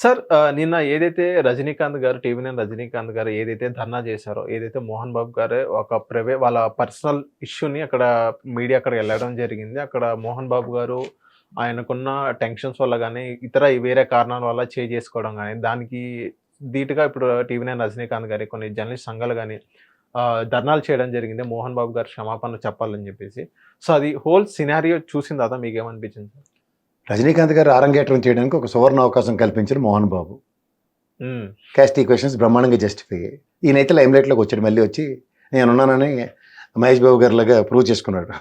Sir నిన్న ఏదైతే రజనీకాంత్ గారు, టీవీ నైన్ రజనీకాంత్ గారు ఏదైతే ధర్నా చేశారో, ఏదైతే మోహన్ బాబు గారు ఒక వాళ్ళ పర్సనల్ ఇష్యూని అక్కడ మీడియా అక్కడికెళ్ళడం జరిగింది. అక్కడ మోహన్ బాబు గారు ఆయనకున్న టెన్షన్స్ వల్ల గాని, ఇతర వేరే కారణాల వల్ల చేసుకోవడం గాని, దానికి ధీటుగా ఇప్పుడు టీవీ నైన్ రజనీకాంత్ గారి కొన్ని జర్నలిస్ట్ సంఘాలు గాని ధర్నాలు చేయడం జరిగింది. మోహన్ బాబు గారు క్షమాపణలు చెప్పాలని జెప్పేసి. సో, అది హోల్ సినారియో చూసిన తర్వాత మీకేమనిపించింది సార్? రజనీకాంత్ గారు ఆరంగేట్రం చేయడానికి ఒక సువర్ణ అవకాశం కల్పించిన మోహన్ బాబు. హ్మ్. క్యాస్ట్ ఈక్వేషన్స్ బ్రహ్మాండంగా జస్టిఫై అయ్యాయి. ఈయనైతే లైమ్ లైట్లోకి వచ్చాడు, మళ్ళీ వచ్చి నేనున్నానని మహేష్ బాబు గారిలాగా ప్రూవ్ చేసుకున్నాడు.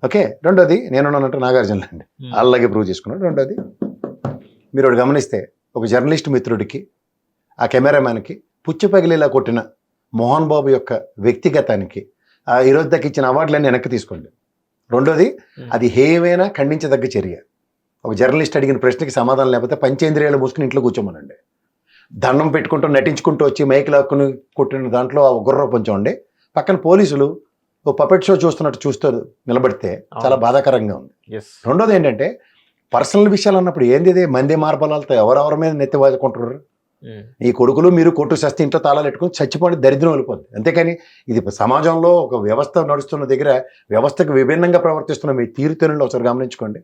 ఓకే, రెండోది నేనున్నానంటే నాగార్జున అండి, అలాగే ప్రూవ్ చేసుకున్నాడు. రెండోది మీరు ఒకటి గమనిస్తే, ఒక జర్నలిస్ట్ మిత్రుడికి, ఆ కెమెరామ్యాన్కి పుచ్చి పగిలేలా కొట్టిన మోహన్ బాబు యొక్క వ్యక్తిగతానికి ఈరోజు దాకా ఇచ్చిన అవార్డులన్నీ వెనక్కి తీసుకోండి. రెండోది, అది హేయమైన ఖండించదగ్గ చర్య. ఒక జర్నలిస్ట్ అడిగిన ప్రశ్నకి సమాధానం లేకపోతే పంచేంద్రియాలు మూసుకుని ఇంట్లో కూర్చోమనండి. దండం పెట్టుకుంటూ నటించుకుంటూ వచ్చి మైక్ లాక్కుని కొట్టిన దాంట్లో ఆ గుర్ర కొంచెం ఉండి, పక్కన పోలీసులు ఓ పపెట్ షో చూస్తున్నట్టు చూస్తూ నిలబడితే చాలా బాధాకరంగా ఉంది. రెండోది ఏంటంటే, పర్సనల్ విషయాలు అన్నప్పుడు ఏంది మంది మార్బలాలతో ఎవరెవరి మీద నెత్తి వాదుకుంటున్నారు. ఈ కొడుకులు మీరు కొట్టు సస్తే ఇంట్లో తాళాలు పెట్టుకుని చచ్చిపోండి, దరిద్రం వెళ్ళిపోద్ది. అంతేకాని ఇది సమాజంలో ఒక వ్యవస్థ నడుస్తున్న దగ్గర వ్యవస్థకు విభిన్నంగా ప్రవర్తిస్తున్న మీ తీరుతెన్నులు ఒకసారి గమనించుకోండి.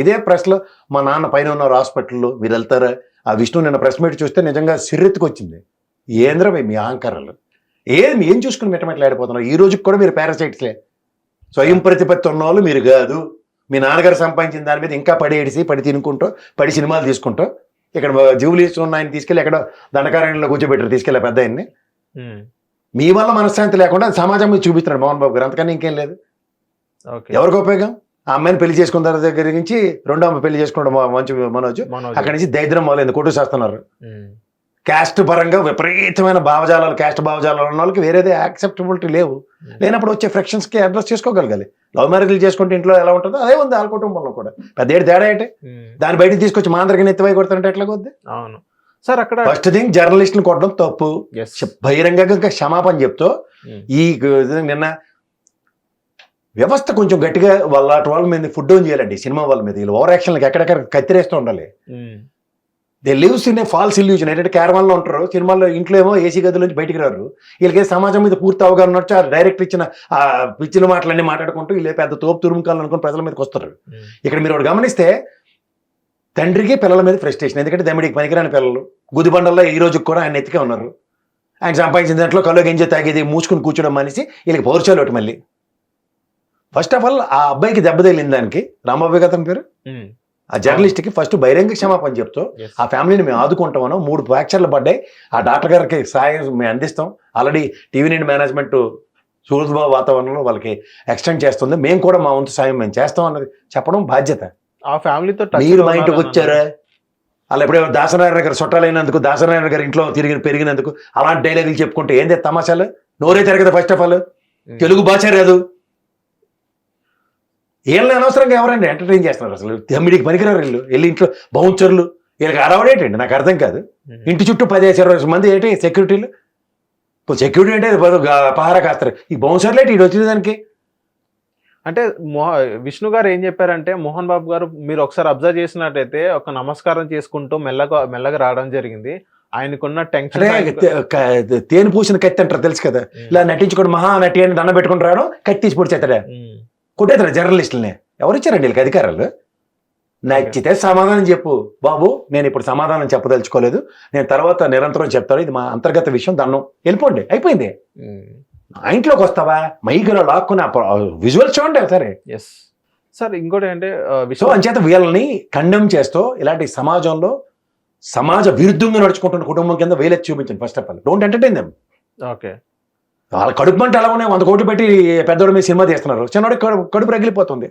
ఇదే ప్రెస్లో మా నాన్న పైన ఉన్నారు హాస్పిటల్లో, మీరు వెళ్తారా? ఆ విష్ణు నిన్న ప్రెస్ మీట్ చూస్తే నిజంగా సిర్రెత్తుకొచ్చింది. ఏంద్రా మీ అహంకారాలు, ఏం చూసుకుని మిట్టమెట్లాడిపోతున్నారు. ఈ రోజుకి కూడా మీరు పారాసైట్స్లే. స్వయం ప్రతిపత్తి ఉన్న వాళ్ళు మీరు కాదు. మీ నాన్నగారు సంపాదించిన దాని మీద ఇంకా పడి తినుకుంటూ పడి సినిమాలు తీసుకుంటూ ఇక్కడ జూబ్లీస్ ఉన్న ఆయన తీసుకెళ్ళి ఎక్కడో దండకారణ్యంలో కూర్చోబెట్టారు, తీసుకెళ్ళి పెద్ద ఆయన్ని. మీ వల్ల మనశ్శాంతి లేకుండా సమాజం మీద చూపిస్తున్నాడు మోహన్ బాబు గారు, అంతకని ఇంకేం లేదు. ఎవరికి ఉపయోగం? ఆ అమ్మాయిని పెళ్లి చేసుకున్న దగ్గర నుంచి రెండో అమ్మాయి పెళ్లి చేసుకున్నాడు మంచి మనోజ్, అక్కడి నుంచి దరిద్రం మొదలైంది, కొట్టు చేస్తున్నారు. క్యాస్ట్ పరంగా విపరీతమైన భావజాలాలు, క్యాస్ట్ భావజాలాలు ఉన్న వాళ్ళకి వేరేదే యాక్సెప్టబిలిటీ లేవు. లేనప్పుడు వచ్చే ఫ్రిక్షన్స్కి అడ్రస్ చేసుకోగలగాలి. లవ్ మ్యారేజ్లు చేసుకుంటే ఇంట్లో ఎలా ఉంటుందో అదే ఉంది వాళ్ళ కుటుంబంలో కూడా. పెద్ద తేడా ఏంటి? దాన్ని బయటకు తీసుకొచ్చి మా అందరికీ నెత్తివై కొడుతుంటే ఎట్లా కొద్ది? అవును సార్, అక్కడ ఫస్ట్ థింగ్ జర్నలిస్టులు కొట్టడం తప్పు. బహిరంగంగా క్షమాపణ చెప్తూ ఈ నిన్న వ్యవస్థ కొంచెం గట్టిగా వాళ్ళ మీద ఫుడ్ ఆన్ చేయాలండి. సినిమా వాళ్ళ మీద వీళ్ళు ఓవర్ యాక్షన్లకు ఎక్కడెక్కడ కత్తిరేస్తూ ఉండాలి. They lives in a falls illusion. ఏంటంటే క్యారవాన్లో ఉంటారు, సినిమాల్లో ఇంట్లో ఏమో ఏసీ గదుల నుంచి బయటికి రారు. వీళ్ళకి సమాజం మీద పూర్తి అవగాహన ఉన్నట్టు ఆ డైరెక్టర్ ఇచ్చిన మాటలన్నీ మాట్లాడుకుంటూ వీళ్ళు పెద్ద తోపు తురుముకాలను అనుకుని ప్రజల మీదకి వస్తారు. ఇక్కడ మీరు ఒకటి గమనిస్తే, తండ్రికి పిల్లల మీద ఫ్రస్ట్రేషన్. ఎందుకంటే దమ్మిడికి పనికిరాని పిల్లలు గుదిబండల్లో ఈ రోజుకి కూడా ఆయన ఎత్తికే ఉన్నారు. ఆయన సంపాదించిన దాంట్లో కళ్ళు గింజ తాగేది మూసుకుని కూర్చోడం మనిషి వీళ్ళకి పౌరుషాలు ఒకటి. మళ్ళీ ఫస్ట్ ఆఫ్ ఆల్ ఆ అబ్బాయికి దెబ్బ తగిలిన దానికి, రాంబాబు అతని పేరు, ఆ జర్నలిస్ట్కి ఫస్ట్ బహిరంగ క్షమాపణ చెప్తూ ఆ ఫ్యామిలీని మేము ఆదుకుంటామనో 3 ఫ్రాక్చర్లు పడ్డాయి, ఆ డాక్టర్ గారికి సాయం మేము అందిస్తాం, ఆల్రెడీ టీవీ నైన్ మేనేజ్మెంట్ సుహృద్భావ వాతావరణంలో వాళ్ళకి ఎక్స్టెండ్ చేస్తుంది, మేము కూడా మా వంతు సాయం మేము చేస్తాం అన్నది చెప్పడం బాధ్యత. ఆ ఫ్యామిలీతో మీరు మా ఇంటికి వచ్చారా, అలా ఎప్పుడో దాసనారాయణ గారు చుట్టాలైనందుకు, దాసనారాయణ గారు ఇంట్లో పెరిగినందుకు అలాంటి డైలాగులు చెప్పుకుంటే ఏందే తమాషాలు? నోరే తిరగదు. ఫస్ట్ ఆఫ్ ఆల్ తెలుగు భాష రాదు. వీళ్ళని అనవసరంగా ఎవరండి ఎంటర్టైన్ చేస్తున్నారు? అసలు తమ్మిడికి పనికిరారు వీళ్ళు. వెళ్ళి ఇంట్లో బౌన్సర్లు, వీళ్ళకి అలవాడేటండి నాకు అర్థం కాదు. ఇంటి చుట్టూ 10-20 మంది ఏంటి సెక్యూరిటీలు. సెక్యూరిటీ అంటే పహారా కాస్తారు, ఈ బౌన్సర్లు ఏంటి ఇటు వచ్చిన దానికి? అంటే విష్ణు గారు ఏం చెప్పారంటే, మోహన్ బాబు గారు మీరు ఒకసారి అబ్జర్వ్ చేసినట్టయితే ఒక నమస్కారం చేసుకుంటూ మెల్లగా రావడం జరిగింది. ఆయనకున్న టెన్షన్, తేనె పూసిన కత్తి అంటారు తెలుసు కదా, ఇలా నటించుకోండి మహా నటి అని దండం పెట్టుకుని రావడం, కత్తి తీసి పొడిచేస్తాడా, కొట్టేస్తారా జర్నలిస్టులని? ఎవరిచ్చారండి వీళ్ళకి అధికారాలు? నచ్చితే సమాధానం చెప్పు బాబు, నేను ఇప్పుడు సమాధానం చెప్పదలుచుకోలేదు, నేను తర్వాత నిరంతరం చెప్తాను, ఇది మా అంతర్గత విషయం, దండం, వెళ్ళిపోండి, అయిపోయింది. నా ఇంట్లోకి వస్తావా, మైకులో లాక్కుని విజువల్స్ చూడండి సరే. సార్ ఇంకోటి అంటే అంచేత వీళ్ళని కండెమ్ చేస్తూ ఇలాంటి సమాజంలో సమాజ విరుద్ధంగా నడుచుకుంటున్న కుటుంబం కింద వేలెత్తి చూపించండి. First of all don't entertain them. Okay, వాళ్ళ కడుపు మంట ఎలా ఉన్నాయి, 100 కోట్లు పెట్టి పెద్దోడి మీద సినిమా తీస్తున్నారు, చిన్నోడికి కడుపు రగిలిపోతుంది.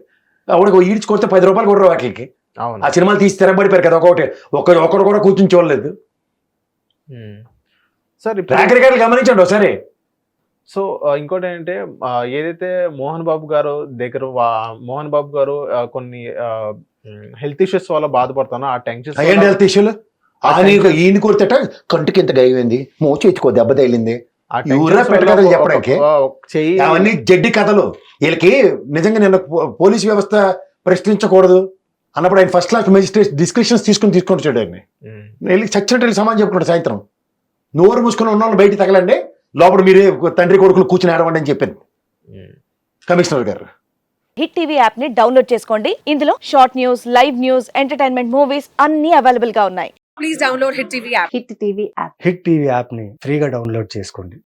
ఆవిడకి ఈడ్చుకొస్తే 10 రూపాయలు కూడా వాటికి. ఆ సినిమాలు తీసి తిరగబడిపోయారు కదా, ఒకరు కూడా కూర్చొని చూడలేదు. సార్ ట్రాక్ రికార్డులు గమనించండి ఒకసారి. సో ఇంకోటి ఏంటంటే, ఏదైతే మోహన్ బాబు గారు కొన్ని హెల్త్ ఇష్యూస్ వల్ల బాధపడుతున్నా, ఆ టెన్షన్ ఏంటి హెల్త్ ఇష్యూలు? ఈయన కొడితేట కంటికి ఇంత గాయమైంది, మోచి ఇచ్చుకో దెబ్బ తగిలింది, పెట్టకథలు చెప్పడానికి అవన్నీ జడ్డి కథలు. వీళ్ళకి నిజంగా నిన్న పోలీసు వ్యవస్థ ప్రశ్నించకూడదు, అన్నప్పుడు ఆయన ఫస్ట్ క్లాస్ మెజిస్ట్రేట్ డిస్క్రిప్షన్స్ తీసుకొని వచ్చాడు ఆయన్ని. వెళ్ళి చచ్చినట్టు వెళ్ళి సమాధానం చెప్పుకున్నాడు సాయంత్రం. నోరు మూసుకొని ఉన్న వాళ్ళు బయటికి తగలండి, లోపల మీరే తండ్రి కొడుకులు కూర్చుని ఆడవండి అని చెప్పాను కమిషనర్ గారు. హిట్ టీవీ యాప్ ని డౌన్లోడ్ చేసుకోండి. ఇందులో short news, live news, entertainment movies అన్ని అవైలబుల్ గా ఉన్నాయి. Please download Hit TV app. Hit TV app. Hit TV యాప్ని ఫ్రీగా డౌన్లోడ్ చేసుకోండి.